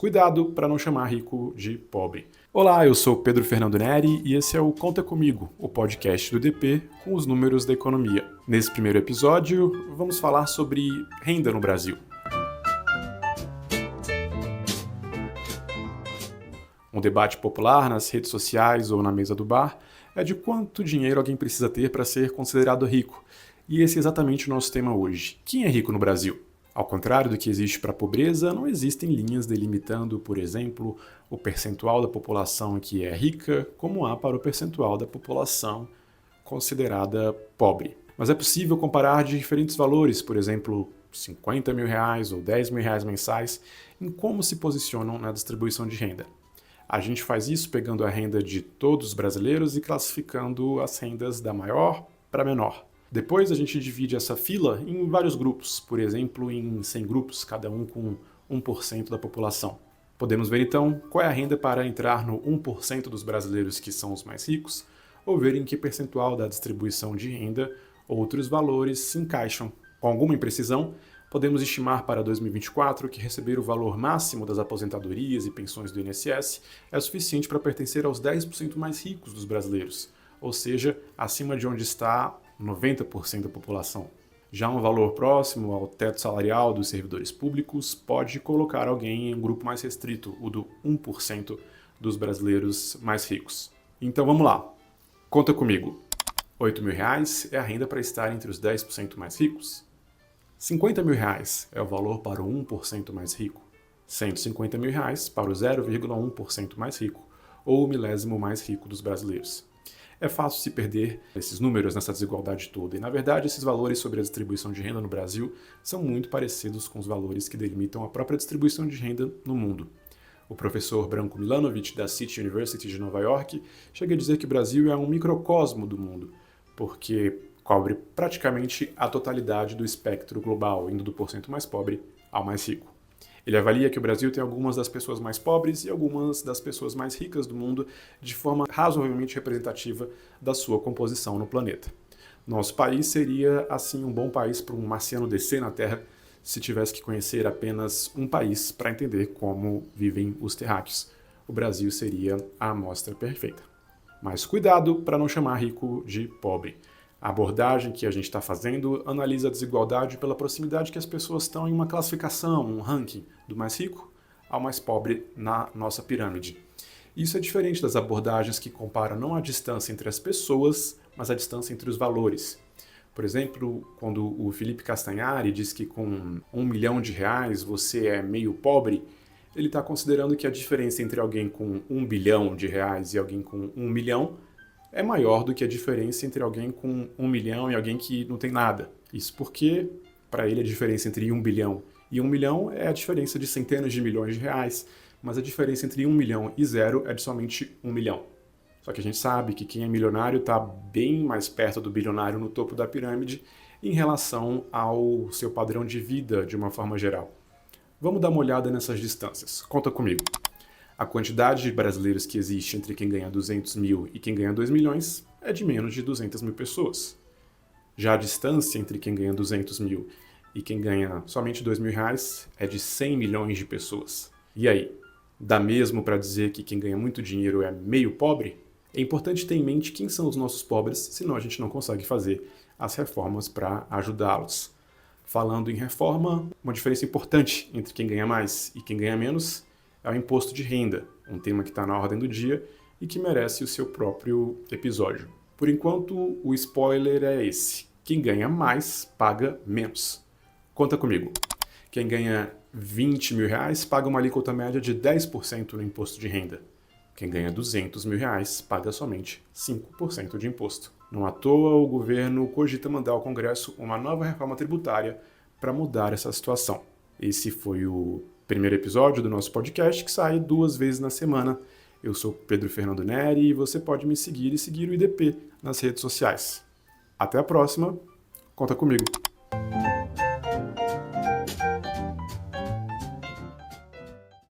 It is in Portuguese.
Cuidado para não chamar rico de pobre. Olá, eu sou Pedro Fernando Neri e esse é o Conta Comigo, o podcast do DP com os números da economia. Nesse primeiro episódio, vamos falar sobre renda no Brasil. Um debate popular nas redes sociais ou na mesa do bar é de quanto dinheiro alguém precisa ter para ser considerado rico. E esse é exatamente o nosso tema hoje. Quem é rico no Brasil? Ao contrário do que existe para a pobreza, não existem linhas delimitando, por exemplo, o percentual da população que é rica, como há para o percentual da população considerada pobre. Mas é possível comparar diferentes valores, por exemplo, R$50 mil ou R$10 mil mensais, em como se posicionam na distribuição de renda. A gente faz isso pegando a renda de todos os brasileiros e classificando as rendas da maior para menor. Depois a gente divide essa fila em vários grupos, por exemplo, em 100 grupos, cada um com 1% da população. Podemos ver então qual é a renda para entrar no 1% dos brasileiros que são os mais ricos, ou ver em que percentual da distribuição de renda outros valores se encaixam. Com alguma imprecisão, podemos estimar para 2024 que receber o valor máximo das aposentadorias e pensões do INSS é suficiente para pertencer aos 10% mais ricos dos brasileiros, ou seja, acima de onde está 90% da população. Já um valor próximo ao teto salarial dos servidores públicos pode colocar alguém em um grupo mais restrito, o do 1% dos brasileiros mais ricos. Então vamos lá, conta comigo. R$8 mil é a renda para estar entre os 10% mais ricos? R$50 mil é o valor para o 1% mais rico? R$150 mil para o 0,1% mais rico ou o milésimo mais rico dos brasileiros? É fácil se perder esses números nessa desigualdade toda, e na verdade esses valores sobre a distribuição de renda no Brasil são muito parecidos com os valores que delimitam a própria distribuição de renda no mundo. O professor Branko Milanovic, da City University de Nova York, chega a dizer que o Brasil é um microcosmo do mundo, porque cobre praticamente a totalidade do espectro global, indo do porcento mais pobre ao mais rico. Ele avalia que o Brasil tem algumas das pessoas mais pobres e algumas das pessoas mais ricas do mundo de forma razoavelmente representativa da sua composição no planeta. Nosso país seria, assim, um bom país para um marciano descer na Terra se tivesse que conhecer apenas um país para entender como vivem os terráqueos. O Brasil seria a amostra perfeita. Mas cuidado para não chamar rico de pobre. A abordagem que a gente está fazendo analisa a desigualdade pela proximidade que as pessoas estão em uma classificação, um ranking, do mais rico ao mais pobre na nossa pirâmide. Isso é diferente das abordagens que comparam não a distância entre as pessoas, mas a distância entre os valores. Por exemplo, quando o Felipe Castanhari diz que com R$1 milhão você é meio pobre, ele está considerando que a diferença entre alguém com R$1 bilhão e alguém com 1 milhão é maior do que a diferença entre alguém com 1 milhão e alguém que não tem nada. Isso porque, para ele, a diferença entre 1 bilhão e 1 milhão é a diferença de centenas de milhões de reais, mas a diferença entre 1 milhão e zero é de somente 1 milhão. Só que a gente sabe que quem é milionário está bem mais perto do bilionário no topo da pirâmide em relação ao seu padrão de vida de uma forma geral. Vamos dar uma olhada nessas distâncias. Conta comigo. A quantidade de brasileiros que existe entre quem ganha 200 mil e quem ganha 2 milhões é de menos de 200 mil pessoas. Já a distância entre quem ganha 200 mil e quem ganha somente 2 mil é de 100 milhões de pessoas. E aí, dá mesmo para dizer que quem ganha muito dinheiro é meio pobre? É importante ter em mente quem são os nossos pobres, senão a gente não consegue fazer as reformas para ajudá-los. Falando em reforma, uma diferença importante entre quem ganha mais e quem ganha menos é o imposto de renda, um tema que está na ordem do dia e que merece o seu próprio episódio. Por enquanto, o spoiler é esse. Quem ganha mais, paga menos. Conta comigo. Quem ganha 20 mil paga uma alíquota média de 10% no imposto de renda. Quem ganha 200 mil paga somente 5% de imposto. Não à toa, o governo cogita mandar ao Congresso uma nova reforma tributária para mudar essa situação. Esse foi o primeiro episódio do nosso podcast, que sai 2 vezes na semana. Eu sou Pedro Fernando Neri e você pode me seguir e seguir o IDP nas redes sociais. Até a próxima, conta comigo!